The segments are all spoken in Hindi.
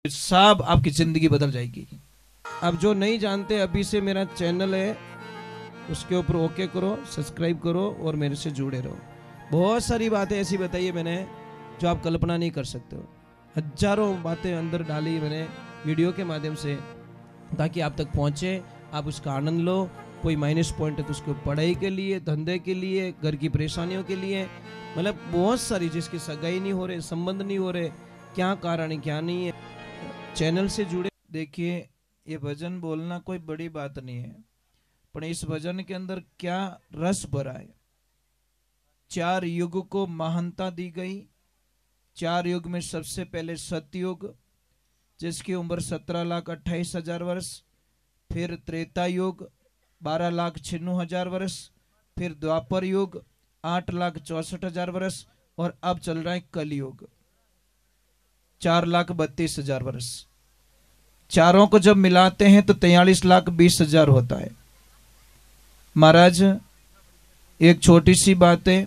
सब आपकी जिंदगी बदल जाएगी। अब जो नहीं जानते, अभी से मेरा चैनल है, उसके ऊपर ओके करो, सब्सक्राइब करो और मेरे से जुड़े रहो। बहुत सारी बातें ऐसी बताई है मैंने जो आप कल्पना नहीं कर सकते हो। हजारों बातें अंदर डाली मैंने वीडियो के माध्यम से, ताकि आप तक पहुंचे, आप उसका आनंद लो। कोई माइनस पॉइंट है तो उसको पढ़ाई के लिए, धंधे के लिए, घर की परेशानियों के लिए, मतलब बहुत सारी, जिसकी सगाई नहीं हो रहे, संबंध नहीं हो रहे, क्या कारण है क्या नहीं है, चैनल से जुड़े। देखिए, ये भजन बोलना कोई बड़ी बात नहीं है, पर इस भजन के अंदर क्या रस भरा है। 4 युग को महानता दी गई। 4 युग में सबसे पहले सतयुग, जिसकी उम्र 17,28,000 वर्ष, फिर त्रेता युग 12,96,000 वर्ष, फिर द्वापर युग 8,64,000 वर्ष, और अब चल रहा है कलयुग 4,32,000 वर्ष। चारों को जब मिलाते हैं तो 43,20,000 होता है। महाराज, एक छोटी सी बात है,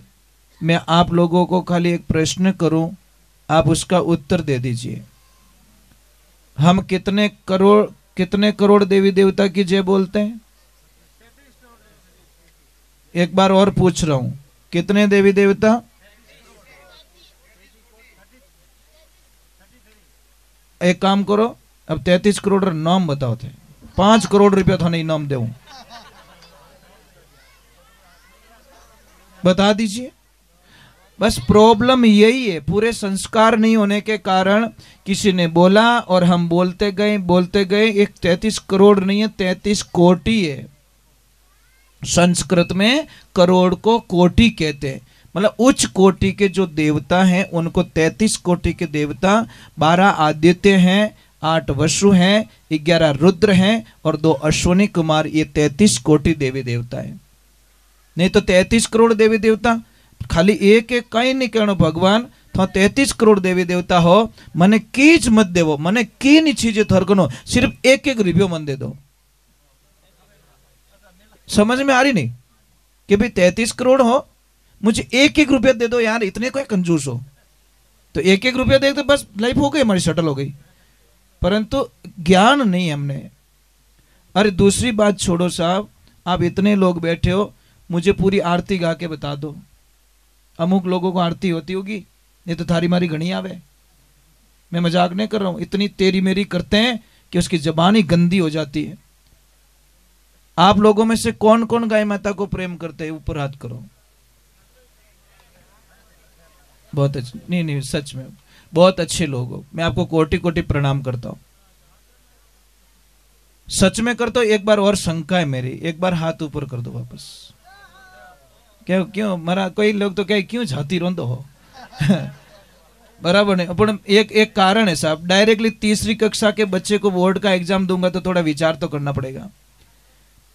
मैं आप लोगों को खाली एक प्रश्न करूं, आप उसका उत्तर दे दीजिए। हम कितने करोड़ देवी देवता की जय बोलते हैं? एक बार और पूछ रहा हूं, कितने देवी देवता? एक काम करो, अब 33 करोड़ नाम बताओ थे, 5 करोड़ रुपया थाने इनाम दे, बता दीजिए। बस प्रॉब्लम यही है, पूरे संस्कार नहीं होने के कारण किसी ने बोला और हम बोलते गए। एक 33 करोड़ नहीं है, 33 कोटि है। संस्कृत में करोड़ को कोटि कहते हैं, मतलब उच्च कोटि के जो देवता हैं उनको 33 कोटि के देवता। 12 आदित्य हैं, 8 वसु हैं, 11 रुद्र हैं और 2 अश्वनी कुमार। ये 33 कोटि देवी देवता है। नहीं तो 33 करोड़ देवी देवता खाली एक कहीं नहीं कहना भगवान तो 33 करोड़ देवी देवता हो, मने कीच मत देवो, मने की नहीं चीजें थरकनो, सिर्फ एक रिव्यू मन दे दो। समझ में आ रही नहीं कि भाई 33 करोड़ हो, मुझे एक रुपया दे दो यार, इतने कोई कंजूस हो तो एक रुपया दे दो, बस लाइफ हो गई, हमारी सेटल हो गई। परंतु ज्ञान नहीं हमने। अरे दूसरी बात छोड़ो साहब, आप इतने लोग बैठे हो, मुझे पूरी आरती गा के बता दो। अमुक लोगों को आरती होती होगी, नहीं तो थारी मारी घनी आवे। मैं मजाक नहीं कर रहा हूं, इतनी तेरी मेरी करते हैं कि उसकी जबान ही गंदी हो जाती है। आप लोगों में से कौन कौन गाय माता को प्रेम करते हैं? ऊपर हाथ करो। बहुत अच्छे, नहीं सच में बहुत अच्छे लोग हो, मैं आपको कोटि कोटि प्रणाम करता हूं। सच में करता हूं। एक बार और शंका है मेरी, एक बार हाथ ऊपर कर दो वापस। क्यों मरा? कोई लोग तो कहे क्यों झाती रोंदो हो बराबर नहीं, अपन एक कारण है साहब। डायरेक्टली तीसरी कक्षा के बच्चे को बोर्ड का एग्जाम दूंगा तो थोड़ा विचार तो करना पड़ेगा।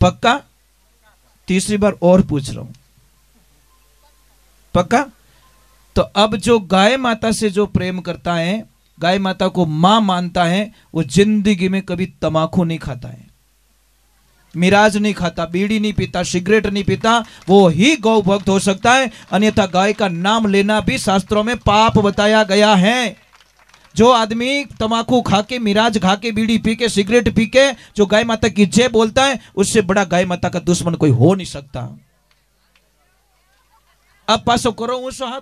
पक्का? तीसरी बार और पूछ रहा हूं, पक्का? तो अब जो गाय माता से जो प्रेम करता है, गाय माता को मां मानता है, वो जिंदगी में कभी तमाकू नहीं खाता है, मिराज नहीं खाता, बीड़ी नहीं पीता, सिगरेट नहीं पीता, वो ही गौ भक्त हो सकता है। अन्यथा गाय का नाम लेना भी शास्त्रों में पाप बताया गया है। जो आदमी तमाकू खा के, मिराज खा के, बीड़ी पी के, सिगरेट पी के जो गाय माता की जय बोलता है, उससे बड़ा गाय माता का दुश्मन कोई हो नहीं सकता। अब पासो करो उस हाथ,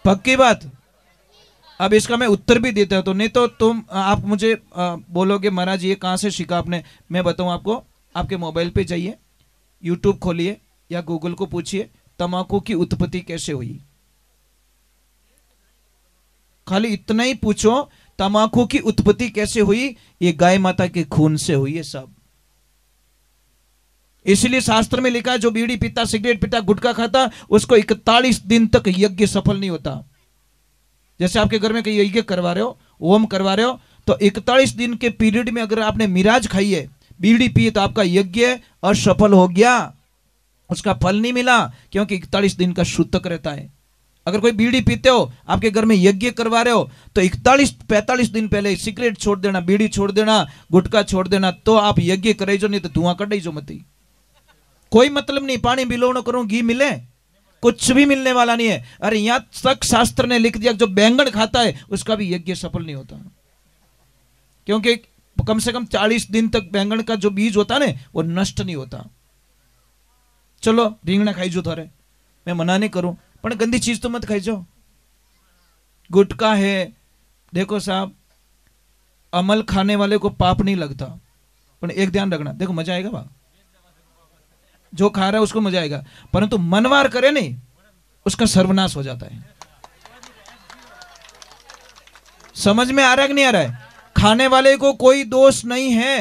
पक्की बात। अब इसका मैं उत्तर भी देता हूं, तो नहीं तो आप मुझे बोलोगे महाराज ये कहां से सीखा आपने। मैं बताऊं आपको, आपके मोबाइल पे जाइए, यूट्यूब खोलिए या गूगल को पूछिए तंबाकू की उत्पत्ति कैसे हुई। खाली इतना ही पूछो, तंबाकू की उत्पत्ति कैसे हुई? ये गाय माता के खून से हुई है सब। इसलिए शास्त्र में लिखा है, जो बीड़ी पीता, सिगरेट पीता, गुटखा खाता, उसको 41 दिन तक यज्ञ सफल नहीं होता। जैसे आपके घर में कहीं यज्ञ करवा रहे हो, होम करवा रहे हो, तो 41 दिन के पीरियड में अगर आपने मिराज खाई है, बीड़ी पी, तो आपका यज्ञ असफल हो गया, उसका फल नहीं मिला, क्योंकि 41 दिन का सूतक रहता है। अगर कोई बीड़ी पीते हो, आपके घर में यज्ञ करवा रहे हो, तो 41-45 दिन पहले सिगरेट छोड़ देना, बीड़ी छोड़ देना, गुटखा छोड़ देना, तो आप यज्ञ करे जो, नहीं तो धुआं कढ़ जो मत। कोई मतलब नहीं, पानी बिलो न करो घी मिले, कुछ भी मिलने वाला नहीं है। अरे यहां तक शास्त्र ने लिख दिया जो बैंगन खाता है उसका भी यज्ञ सफल नहीं होता, क्योंकि कम से कम 40 दिन तक बैंगन का जो बीज होता है ना वो नष्ट नहीं होता। चलो રીંગણા खाईजो थारे, मैं मना नहीं करूं, पर गंदी चीज तो मत खाईजो। गुटखा है, देखो साहब, अमल खाने वाले को पाप नहीं लगता, पर एक ध्यान रखना, देखो मजा आएगा वहां, जो खा रहा है उसको मजा आएगा, परंतु मनवार करे नहीं उसका सर्वनाश हो जाता है। समझ में आ रहा है कि नहीं आ रहा है? खाने वाले को कोई दोष नहीं है,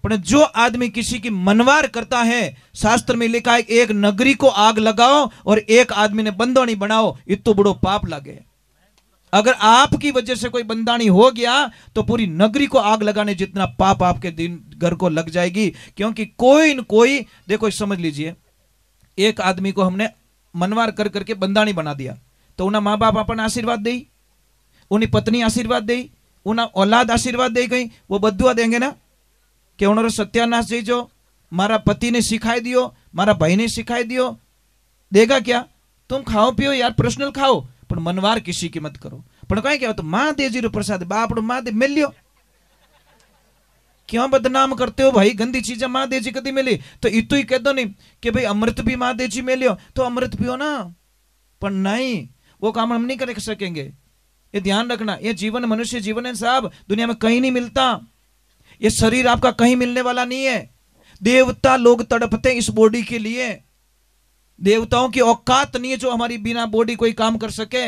पर जो आदमी किसी की मनवार करता है, शास्त्र में लिखा है एक नगरी को आग लगाओ और एक आदमी ने बंदोनी बनाओ, इतो बड़ो पाप लगे। अगर आपकी वजह से कोई बंदानी हो गया तो पूरी नगरी को आग लगाने जितना पाप आपके दिन घर को लग जाएगी। क्योंकि कोई न कोई, देखो समझ लीजिए, एक आदमी को हमने मनवार कर करके बंदानी बना दिया, तो उन्हें माँ बाप अपन आशीर्वाद दे, उन्हें पत्नी आशीर्वाद दे, उन्हें औलाद आशीर्वाद दे गई, वो बदुआ देंगे ना कि उन्होंने सत्यानाश दीजो, मारा पति ने सिखाई दियो, मारा भाई ने सिखाई दियो, देगा क्या? तुम खाओ पियो यार, पर्सनल खाओ, पर मनवार किसी की मत करो। पर कहीं क्या तो महादेव रो प्रसाद, बापड़ो महादेव मिल लियो, क्यों बदनाम करते हो भाई? गंदी चीजें महादेव जी कदी मिली तो इतो ही कह दो नहीं कि भाई अमृत भी महादेव जी मिलियो तो अमृत पियो ना, पर नहीं, वो काम हम नहीं कर सकेंगे। ये ध्यान रखना, ये जीवन मनुष्य जीवन है साहब, दुनिया में कहीं नहीं मिलता। ये शरीर आपका कहीं मिलने वाला नहीं है। देवता लोग तड़पते इस बॉडी के लिए, देवताओं की औकात नहीं है जो हमारी बिना बॉडी कोई काम कर सके।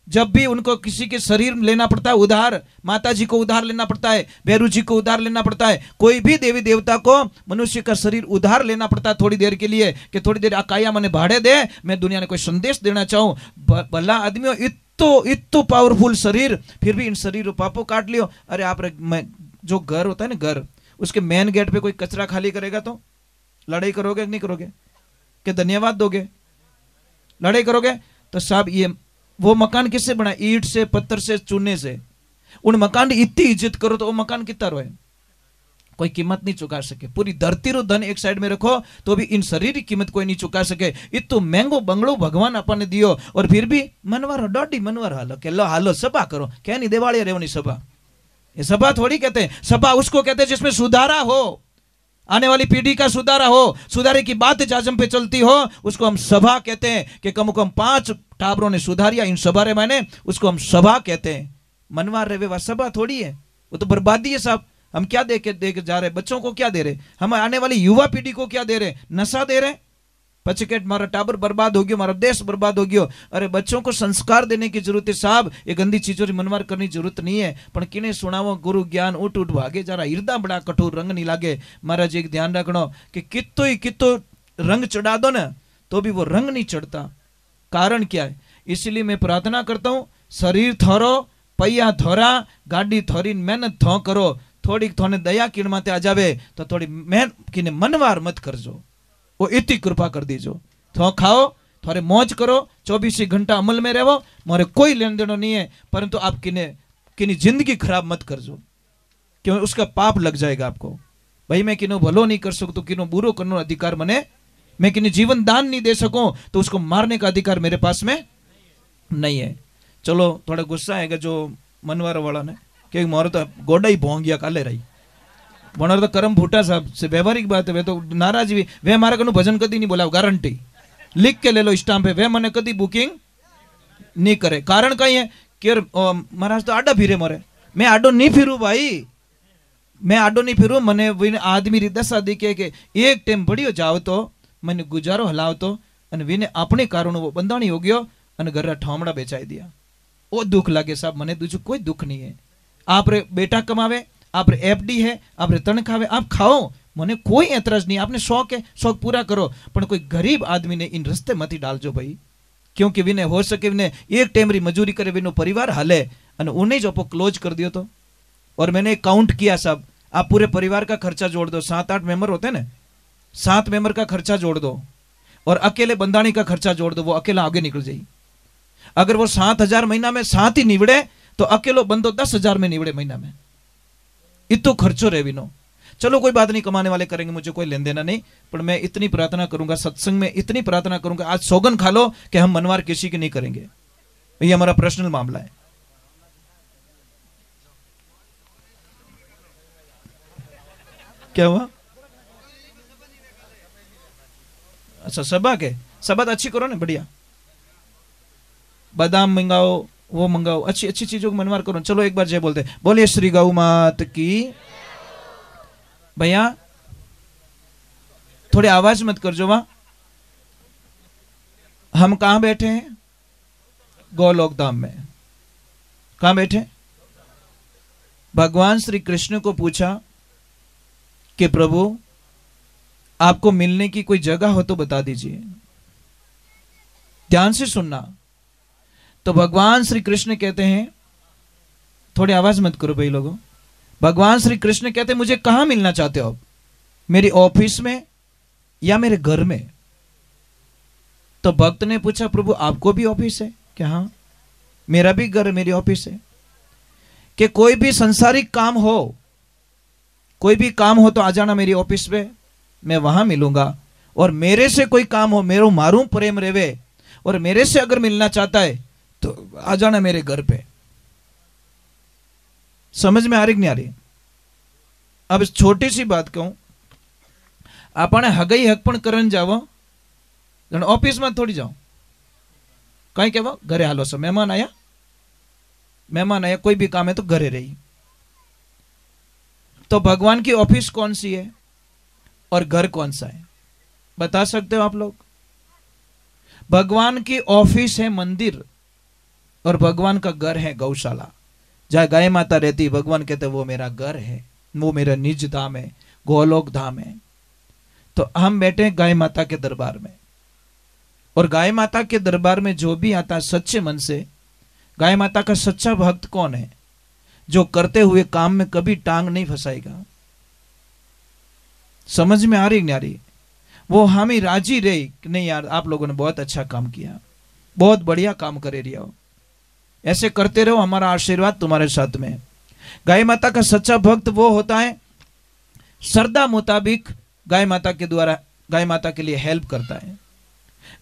जब भी उनको किसी के शरीर लेना पड़ता है उधार, माता जी को उधार लेना पड़ता है, भैरू जी को उधार लेना पड़ता है, कोई भी देवी देवता को मनुष्य का शरीर उधार लेना पड़ता है थोड़ी देर के लिए, कि थोड़ी देर आकाया मने भाड़े दे, मैं दुनिया ने कोई संदेश देना चाहूं। भला आदमियों, इतो पावरफुल शरीर, फिर भी इन शरीर पापों काट लियो। अरे आप जो घर होता है ना, घर, उसके मेन गेट पे कोई कचरा खाली करेगा तो लड़ाई करोगे नहीं करोगे? कि धन्यवाद दोगे? लड़ाई करोगे? तो साहब ये वो मकान किससे बना? ईंट से, पत्थर से, चूने से। उन मकान की इतनी इज्जत करो तो वो मकान कितना रोए, कोई कीमत नहीं चुका सके। पूरी धरती रो धन एक साइड में रखो तो भी इन शरीर की कीमत कोई नहीं चुका सके। इतो महंगो बंगलो भगवान अपन दियो, और फिर भी मनवार डॉडी मनवार हालो के लो हालो सभा करो, क्या नहीं दिवाली रेवनी सभा? ये सभा थोड़ी कहते हैं, सभा उसको कहते हैं जिसमें सुधारा हो, आने वाली पीढ़ी का सुधारा हो, सुधारे की बात जाजम पे चलती हो, उसको हम सभा कहते हैं। कि कम से कम 5 टाबरों ने सुधारिया इन सभा रे मैंने, उसको हम सभा कहते हैं। मनवार रे वह सभा थोड़ी है, वो तो बर्बादी है साहब। हम क्या दे के जा रहे? बच्चों को क्या दे रहे? हम आने वाली युवा पीढ़ी को क्या दे रहे? नशा दे रहे। पचकेट मारा टाबर बर्बाद हो गयो, मारा देश बर्बाद हो गयो। अरे बच्चों को संस्कार देने की जरूरत है साहब, ये गंदी चीजों की मनवार करने की जरूरत नहीं है। पर किने सुनावो गुरु ज्ञान उठ उठ भागे, जरा हृदय बड़ा कठोर रंग नहीं लागे। महाराज एक ध्यान रखना कि कितो रंग चढ़ा दो ना तो भी वो रंग नहीं चढ़ता। कारण क्या है? इसलिए मैं प्रार्थना करता हूं, शरीर थोरो, पैया थोरा, गाड़ी थोरी, मेहनत थो करो, थोड़ी थोने दया किण माते आ जावे तो थोड़ी मेहनत किने मनवार मत करजो, वो इतनी कृपा कर दीजो। थो खाओ, थोड़े मौज करो, 24 घंटा अमल में रहो, मोरे कोई लेन देनो नहीं है, परंतु आप किनी जिंदगी खराब मत करजो, क्यों? उसका पाप लग जाएगा आपको। भाई मैं किनो भलो नहीं कर सकता, किनो बुरो करने अधिकार मने, मैं किन्हें जीवन दान नहीं दे सकूं तो उसको मारने का अधिकार मेरे पास में नहीं है। चलो थोड़ा गुस्सा आएगा जो मनवार वाला ने, क्योंकि मोर तो गोडा ही भोंग गया काले रही, बोनर तो कर्म फूटा साहब से व्यवहारिक बात है। वे तो नाराज भी, वे मारा कनु भजन कदी नहीं बोला, गारंटी लिख के ले लो स्टाम्प पे, वे मने कदी बुकिंग नहीं करे। कारण कहीं है कि महाराज तो आडा फिरे मोरे, मैं आडो नहीं फिरू भाई, मैं आडो नहीं फिरू। मने आदमी री दशा दिखे कि एक टाइम बढ़ियो जाओ तो मैंने गुजारो हलाव तो, अने विने अपने कारण वो बंधाणी हो गयो अने घर ठामड़ा बेचाई दिया। वो दुख लागे साहब, मने दूसरा कोई दुख नहीं है। आप रे बेटा कमावे, आप रे एफडी है, आप रे तनखावे, आप खाओ, मने कोई एतराज नहीं। आपने शौक है, शौक पूरा करो, पर कोई गरीब आदमी ने इन रस्ते मत डालजो भाई, क्योंकि विने हो सके विने एक टाइम री मजूरी करे, विनो परिवार हाले अने उन्हें जो आप क्लोज कर दियो तो। और मैंने काउंट किया साहब, आप पूरे परिवार का खर्चा जोड़ दो, 7-8 मेंबर होते हैं ना, 7 मेंबर का खर्चा जोड़ दो और अकेले बंदाणी का खर्चा जोड़ दो, वो अकेला आगे निकल जाए। अगर वो 7,000 महीना में 7 ही निवड़े तो अकेलो बंदो 10,000 में निवड़े महीना में। इतो खर्चो रे विनो। चलो कोई बात नहीं, कमाने वाले करेंगे, मुझे कोई लेन देना नहीं, पर मैं इतनी प्रार्थना करूंगा, सत्संग में इतनी प्रार्थना करूंगा, आज सौगन खा लो कि हम मनवार किसी की नहीं करेंगे। ये हमारा पर्सनल मामला है। क्या हुआ? अच्छा, सभा के सभा अच्छी करो ना, बढ़िया, बादाम मंगाओ, वो मंगाओ, अच्छी अच्छी चीजों को मनवार करो। चलो एक बार जय बोलते, बोलिए श्री गौ मात की। भैया थोड़ी आवाज मत कर जो। वहां हम कहां बैठे हैं? गोलोक धाम में। कहां बैठे? भगवान श्री कृष्ण को पूछा कि प्रभु आपको मिलने की कोई जगह हो तो बता दीजिए। ध्यान से सुनना। तो भगवान श्री कृष्ण कहते हैं, थोड़ी आवाज मत करो भाई लोगों, भगवान श्री कृष्ण कहते हैं मुझे कहां मिलना चाहते हो आप? मेरी ऑफिस में या मेरे घर में? तो भक्त ने पूछा प्रभु आपको भी ऑफिस है क्या? हाँ, मेरा भी घर, मेरी ऑफिस है। कि कोई भी संसारिक काम हो, कोई भी काम हो तो आ जाना मेरी ऑफिस में, मैं वहां मिलूंगा। और मेरे से कोई काम हो, मेरो मारू प्रेम रेवे, और मेरे से अगर मिलना चाहता है तो आ जाना मेरे घर पे। समझ में आ रही कि नहीं आ रही? अब छोटी सी बात कहूं, आपने हगई हकपण करन जाओ, ऑफिस में थोड़ी जाओ, कहीं कहवा घरे हालो सो, मेहमान आया, मेहमान आया, कोई भी काम है तो घरे रही। तो भगवान की ऑफिस कौन सी है और घर कौन सा है, बता सकते हो आप लोग? भगवान की ऑफिस है मंदिर, और भगवान का घर है गौशाला, जहां गाय माता रहती। भगवान कहते वो मेरा घर है, वो मेरा निज धाम है, गोलोक धाम है। तो हम बैठे गाय माता के दरबार में, और गाय माता के दरबार में जो भी आता सच्चे मन से, गाय माता का सच्चा भक्त कौन है? जो करते हुए काम में कभी टांग नहीं फंसाएगा। समझ में आ रही नहीं आ रही? वो हम ही राजी रहे कि नहीं यार आप लोगों ने बहुत अच्छा काम किया, बहुत बढ़िया काम करे रही हो, ऐसे करते रहो, हमारा आशीर्वाद तुम्हारे साथ में। गाय माता का सच्चा भक्त वो होता है श्रद्धा मुताबिक गाय माता के द्वारा गाय माता के लिए हेल्प करता है।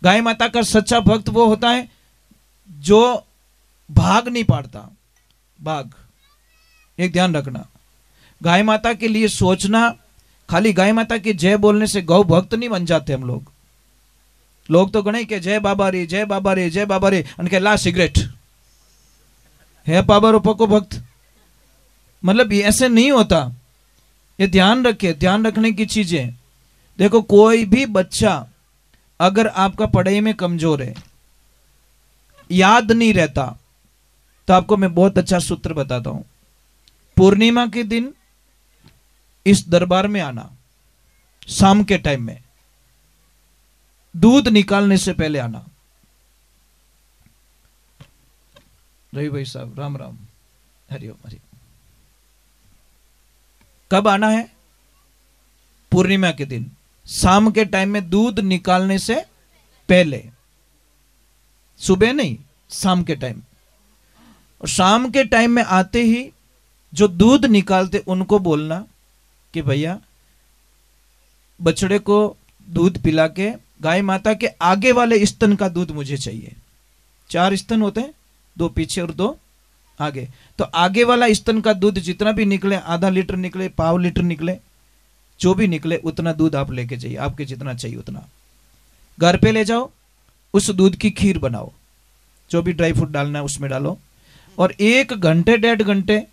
गाय माता का सच्चा भक्त वो होता है जो भाग नहीं पाड़ता। भाग, एक ध्यान रखना, गाय माता के लिए सोचना, खाली गाय माता की जय बोलने से गौ भक्त नहीं बन जाते हम लोग। लोग तो गणे के जय बाबा रे, जय बाबा रे, जय बाबा रे, उनके ला सिगरेट है बाबा रो पको भक्त। मतलब ये ऐसे नहीं होता, ये ध्यान रखे, ध्यान रखने की चीजें। देखो कोई भी बच्चा अगर आपका पढ़ाई में कमजोर है, याद नहीं रहता, तो आपको मैं बहुत अच्छा सूत्र बताता हूं। पूर्णिमा के दिन इस दरबार में आना, शाम के टाइम में, दूध निकालने से पहले आना। रवि भाई साहब राम राम, हरिओम हरिओम। कब आना है? पूर्णिमा के दिन शाम के टाइम में, दूध निकालने से पहले, सुबह नहीं, शाम के टाइम। और शाम के टाइम में आते ही जो दूध निकालते उनको बोलना कि भैया बछड़े को दूध पिला के गाय माता के आगे वाले स्तन का दूध मुझे चाहिए। 4 स्तन होते हैं, 2 पीछे और 2 आगे। तो आगे वाला स्तन का दूध जितना भी निकले, आधा लीटर निकले, पाव लीटर निकले, जो भी निकले उतना दूध आप लेके जाइए, आपके जितना चाहिए उतना घर पे ले जाओ। उस दूध की खीर बनाओ, जो भी ड्राई फ्रूट डालना है उसमें डालो, और 1 घंटे 1.5 घंटे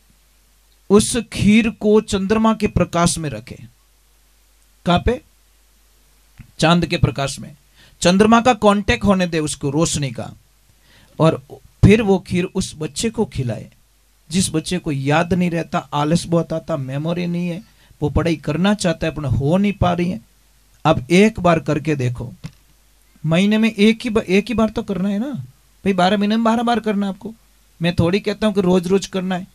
उस खीर को चंद्रमा के प्रकाश में रखें। कहां पे? चांद के प्रकाश में। चंद्रमा का कांटेक्ट होने दे उसको, रोशनी का। और फिर वो खीर उस बच्चे को खिलाए जिस बच्चे को याद नहीं रहता, आलस बहुत आता, मेमोरी नहीं है, वो पढ़ाई करना चाहता है पर हो नहीं पा रही है। अब एक बार करके देखो, महीने में एक ही बार तो करना है ना भाई, 12 महीने में 12 बार करना है आपको। मैं थोड़ी कहता हूं कि रोज रोज करना है।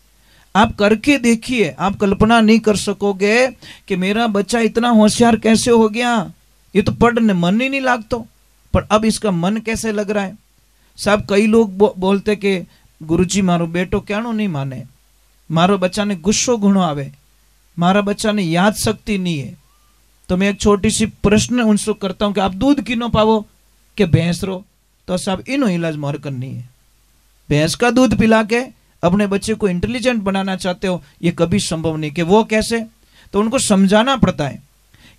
आप करके देखिए, आप कल्पना नहीं कर सकोगे कि मेरा बच्चा इतना होशियार कैसे हो गया, ये तो पढ़ने मन ही नहीं लागतो, पर अब इसका मन कैसे लग रहा है। साहब कई लोग बोलते कि गुरुजी मारो बेटो क्याणो नहीं माने, मारो बच्चा ने गुस्सो घणो आवे, मारा बच्चा ने याद शक्ति नहीं है, तो मैं एक छोटी सी प्रश्न उनसे करता हूं कि आप दूध किनो पावो के भैंस रो, तो साहब इनो इलाज मार करनी है। भैंस का दूध पिला के अपने बच्चे को इंटेलिजेंट बनाना चाहते हो, ये कभी संभव नहीं। कि वो कैसे, तो उनको समझाना पड़ता है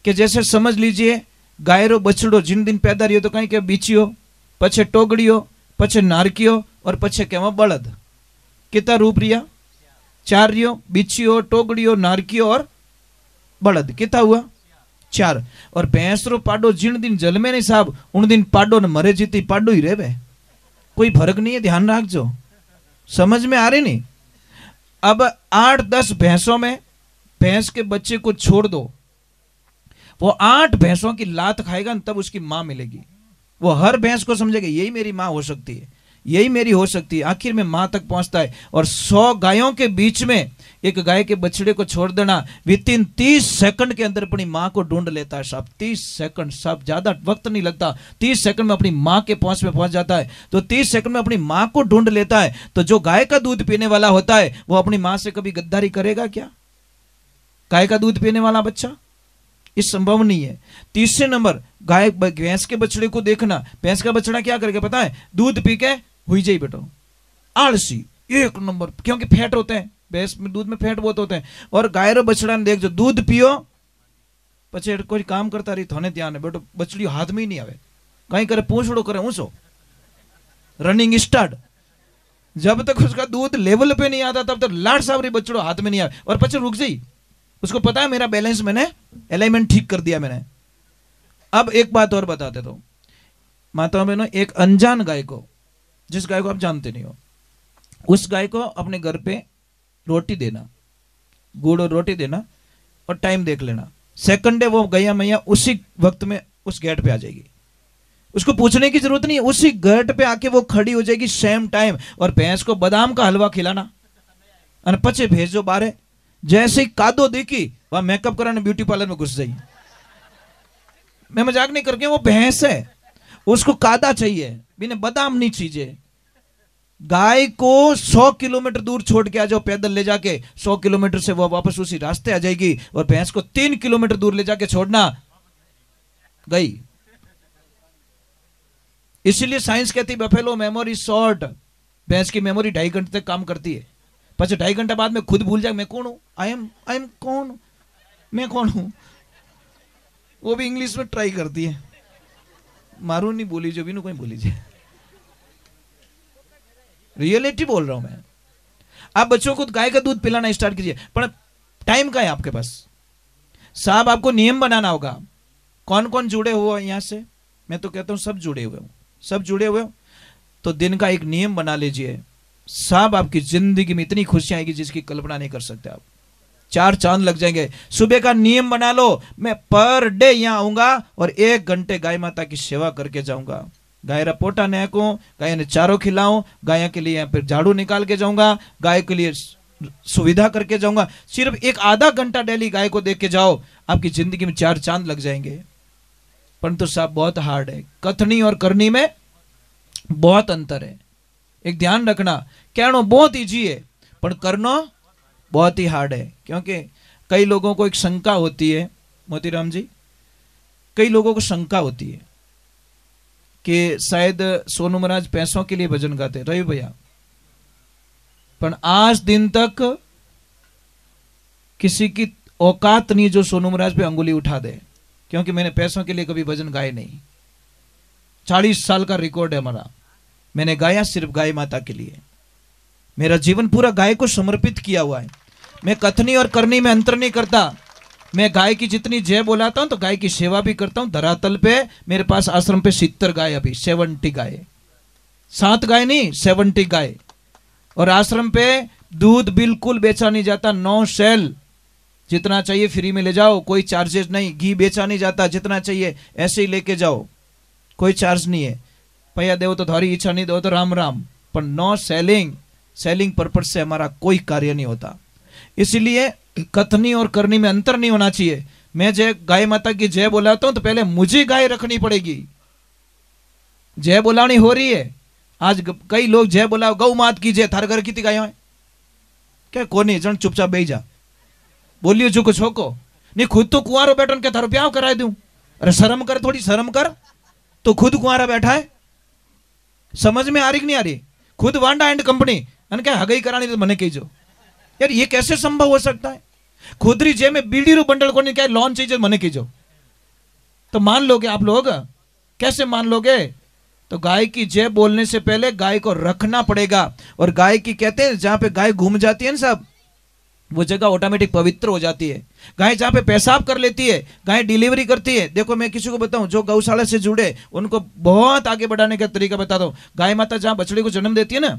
कि जैसे समझ लीजिए गाय रो बछड़ो जिन दिन पैदा रही हो तो कहीं के बीचियो, पछे टोगड़ियो, पछे नारकियो और पछे केवा बलद। कितना रूप रिया, 4 रियो, बीचियो, टोगड़ियो, नारकियो और बलद। कितना हुआ, 4। और भैंस रो पाडो जिन दिन जन्मे नहीं साहब उन दिन पाडो ने मरे जीती पाडो ही रहे, कोई फर्क नहीं है, ध्यान रखजो। समझ में आ रही नहीं। अब 8-10 भैंसों में भैंस के बच्चे को छोड़ दो, वो 8 भैंसों की लात खाएगा तब उसकी मां मिलेगी। वो हर भैंस को समझेगा यही मेरी मां हो सकती है, यही मेरी हो सकती है, आखिर में मां तक पहुंचता है। और 100 गायों के बीच में एक गाय के बछड़े को छोड़ देना, विदिन 30 सेकंड के अंदर अपनी मां को ढूंढ लेता है साहब। 30 सेकंड साहब, ज्यादा वक्त नहीं लगता, 30 सेकंड में अपनी मां के पहुंच में पहुंच जाता है। तो 30 सेकंड में अपनी मां को ढूंढ लेता है। तो जो गाय का दूध पीने वाला होता है वो अपनी मां से कभी गद्दारी करेगा क्या? गाय का दूध पीने वाला बच्चा, ये संभव नहीं है। तीसरे नंबर, गाय भैंस के बछड़े को देखना, भैंस का बछड़ा क्या करेगा पता है? दूध पी के हुई जाई बेटो, आलसी 1 नंबर, क्योंकि फैट होते हैं भैंस में, दूध में फैट बहुत होते हैं। और गाय रो बछड़ा ने देख जो दूध पियो पछे कोई काम करता रही थोने ध्यान है बेटो, बछड़ी हाथ में ही नहीं आवे, कहीं करे पूछड़ो करे ऊंचो, रनिंग स्टार्ट। जब तक उसका दूध लेवल पे नहीं आता तब तक लाड सावरी बछड़ो हाथ में नहीं आवे, और पछे रुक जाई, उसको पता है मेरा बैलेंस, मैंने अलाइनमेंट ठीक कर दिया मैंने। अब एक बात और बताते तो माताओं बहनों, एक अनजान गाय को, जिस गाय को आप जानते नहीं हो, उस गाय को अपने घर पे रोटी देना, गुड़ और रोटी देना, और टाइम देख लेना, सेकंड डे वो गैया मैया उसी वक्त में उस गेट पे आ जाएगी। उसको पूछने की जरूरत नहीं है, उसी गेट पे आके वो खड़ी हो जाएगी सेम टाइम। और भैंस को बादाम का हलवा खिलाना, और पचे भेजो बारे, जैसे ही कादो देखी वह मेकअप कराने ब्यूटी पार्लर में घुस जाई। मैं मजाक नहीं करके, वो भैंस है, उसको कादा चाहिए, बिना बादाम नहीं चाहिए। गाय को 100 किलोमीटर दूर छोड़ के आ जाओ पैदल ले जाके, 100 किलोमीटर से वो वापस उसी रास्ते आ जाएगी। और भैंस को 3 किलोमीटर दूर ले जाके छोड़ना, गई। इसलिए साइंस कहती बफेलो मेमोरी शॉर्ट, भैंस की मेमोरी 2.5 घंटे तक काम करती है, पचे 2.5 घंटे बाद में खुद भूल जाए मैं कौन हूं, आई एम कौन, मैं कौन हूं। वो भी इंग्लिश में ट्राई करती है, मारू नहीं बोली जो भी कोई बोली जाए, रियलिटी बोल रहा हूं मैं। आप बच्चों को गाय का दूध पिलाना स्टार्ट कीजिए, पर टाइम का है आपके पास साहब। आपको नियम बनाना होगा। कौन कौन जुड़े हुए हैं यहां से? मैं तो कहता हूं सब जुड़े हुए हो, सब जुड़े हुए हो। तो दिन का एक नियम बना लीजिए साहब, आपकी जिंदगी में इतनी खुशियां आएगी जिसकी कल्पना नहीं कर सकते आप। 4 चांद लग जाएंगे। सुबह का नियम बना लो, मैं पर डे यहां आऊंगा और 1 घंटे गाय माता की सेवा करके जाऊंगा। गाय रा पोटा नेको, गाय ने चारों खिलाऊं, गाय के लिए फिर झाड़ू निकाल के जाऊंगा, गाय के लिए सुविधा करके जाऊंगा। सिर्फ एक आधा घंटा डेली गाय को देख के जाओ, आपकी जिंदगी में 4 चांद लग जाएंगे। परंतु साहब बहुत हार्ड है, कथनी और करनी में बहुत अंतर है। एक ध्यान रखना, कहना बहुत इजी है पर करना बहुत ही हार्ड है। क्योंकि कई लोगों को एक शंका होती है, मोतीराम जी, कई लोगों को शंका होती है कि शायद सोनू महाराज पैसों के लिए भजन गाते, रवि भैया, पर आज दिन तक किसी की औकात नहीं जो सोनू महाराज पे अंगुली उठा दे, क्योंकि मैंने पैसों के लिए कभी भजन गाए नहीं। 40 साल का रिकॉर्ड है हमारा, मैंने गाया सिर्फ गाय माता के लिए। मेरा जीवन पूरा गाय को समर्पित किया हुआ है। मैं कथनी और करनी में अंतर नहीं करता। मैं गाय की जितनी जय बोलाता हूं तो गाय की सेवा भी करता हूं। धरातल पे मेरे पास आश्रम पे 70 गाय, अभी 70 गाय, 7 गाय नहीं 70 गाय। और आश्रम पे दूध बिल्कुल बेचा नहीं जाता, 9 सेल, जितना चाहिए फ्री में ले जाओ, कोई चार्जेस नहीं। घी बेचा नहीं जाता, जितना चाहिए ऐसे ही लेके जाओ, कोई चार्ज नहीं है। पैया देव तो थारी इच्छा, नहीं दो तो राम राम, पर नो सेलिंग पर्पज से हमारा कोई कार्य नहीं होता। इसलिए कथनी और करनी में अंतर नहीं होना चाहिए। मैं जय गाय माता की जय बोलाता हूं तो पहले मुझे गाय रखनी पड़ेगी। जय बोलानी हो रही है, आज कई लोग जय बोलाओ गौ मात की जय, थार घर कितनी गाय है क्या? कोनी जन चुपचाप बैठ जा, बोलियो जो कुछ हो को, नहीं खुद तो कुंवारो बैठो के थारो ब्याह करा दूं। अरे शर्म कर, थोड़ी शर्म कर, तो खुद कुंवारा बैठा है। समझ में आ रही कि नहीं आ रही? खुद वांडा एंड कंपनी अन क्या हगई करानी तो मने कहीजो यार, ये कैसे संभव हो सकता है? खुदरी जे में बीड़ी रू बंडल को क्या लोन चाहिए मने कीजो, तो मान लोगे आप लोग? कैसे मान लोगे? तो गाय की जय बोलने से पहले गाय को रखना पड़ेगा। और गाय की कहते हैं जहां पे गाय घूम जाती है ना साहब, वो जगह ऑटोमेटिक पवित्र हो जाती है। गाय जहां पे पेशाब कर लेती है, गाय डिलीवरी करती है। देखो मैं किसी को बताऊं जो गौशाला से जुड़े, उनको बहुत आगे बढ़ाने का तरीका बता दो। गाय माता जहां बछड़े को जन्म देती है ना,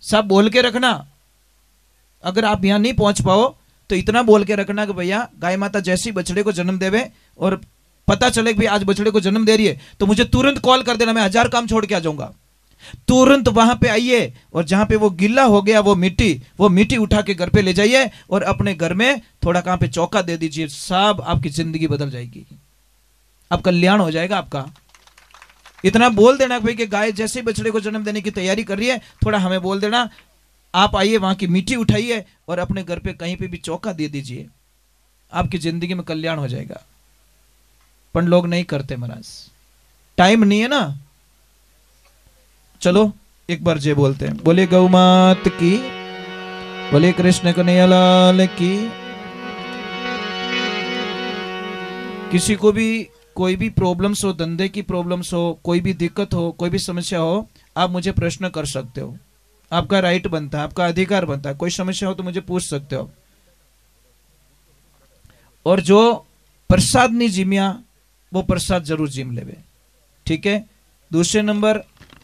सब बोल के रखना। अगर आप यहां नहीं पहुंच पाओ तो इतना बोल के रखना कि भैया गाय माता जैसी बछड़े को जन्म देवे और पता चले कि भाई आज बछड़े को जन्म दे रही है, तो मुझे तुरंत कॉल कर देना, मैं 1000 काम छोड़ के आ जाऊंगा। तुरंत वहां पे आइए और जहां पे वो गिल्ला हो गया वो मिट्टी उठा के घर पे ले जाइए और अपने घर में थोड़ा कहां पे चौका दे दीजिए। सब आपकी जिंदगी बदल जाएगी, अब कल्याण हो जाएगा आपका। इतना बोल देना भाई कि गाय जैसे बछड़े को जन्म देने की तैयारी कर रही है, थोड़ा हमें बोल देना, आप आइए वहां की मिट्टी उठाइए और अपने घर पे कहीं पे भी चौका दे दीजिए, आपकी जिंदगी में कल्याण हो जाएगा। पर लोग नहीं करते महाराज, टाइम नहीं है ना। चलो एक बार जय बोलते हैं, बोले गौ मात की, बोले कृष्ण कन्हैया लाल की। किसी को भी कोई भी प्रॉब्लम्स हो, धंधे की प्रॉब्लम्स हो, कोई भी दिक्कत हो, कोई भी समस्या हो, आप मुझे प्रश्न कर सकते हो, आपका राइट बनता है, आपका अधिकार बनता है। कोई समस्या हो तो मुझे पूछ सकते हो। और जो प्रसाद नहीं जिमिया वो प्रसाद जरूर जिम लेवे, ठीक है। दूसरे नंबर,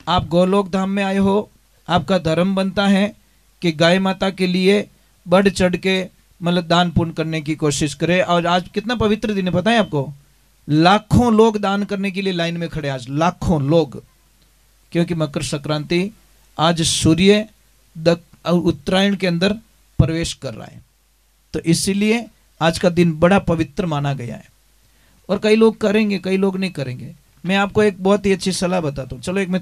आप गोलोक धाम में आए हो, आपका धर्म बनता है कि गाय माता के लिए बढ़ चढ़ के मतलब दान पुण्य करने की कोशिश करें। और आज कितना पवित्र दिन है पता है आपको? लाखों लोग दान करने के लिए लाइन में खड़े, आज लाखों लोग, क्योंकि मकर संक्रांति आज सूर्य उत्तरायण के अंदर प्रवेश कर रहा है, तो इसीलिए आज का दिन बड़ा पवित्र माना गया है। और कई लोग करेंगे, कई लोग नहीं करेंगे। मैं आपको एक बहुत ही अच्छी सलाह बताता हूँ। चलो एक मैं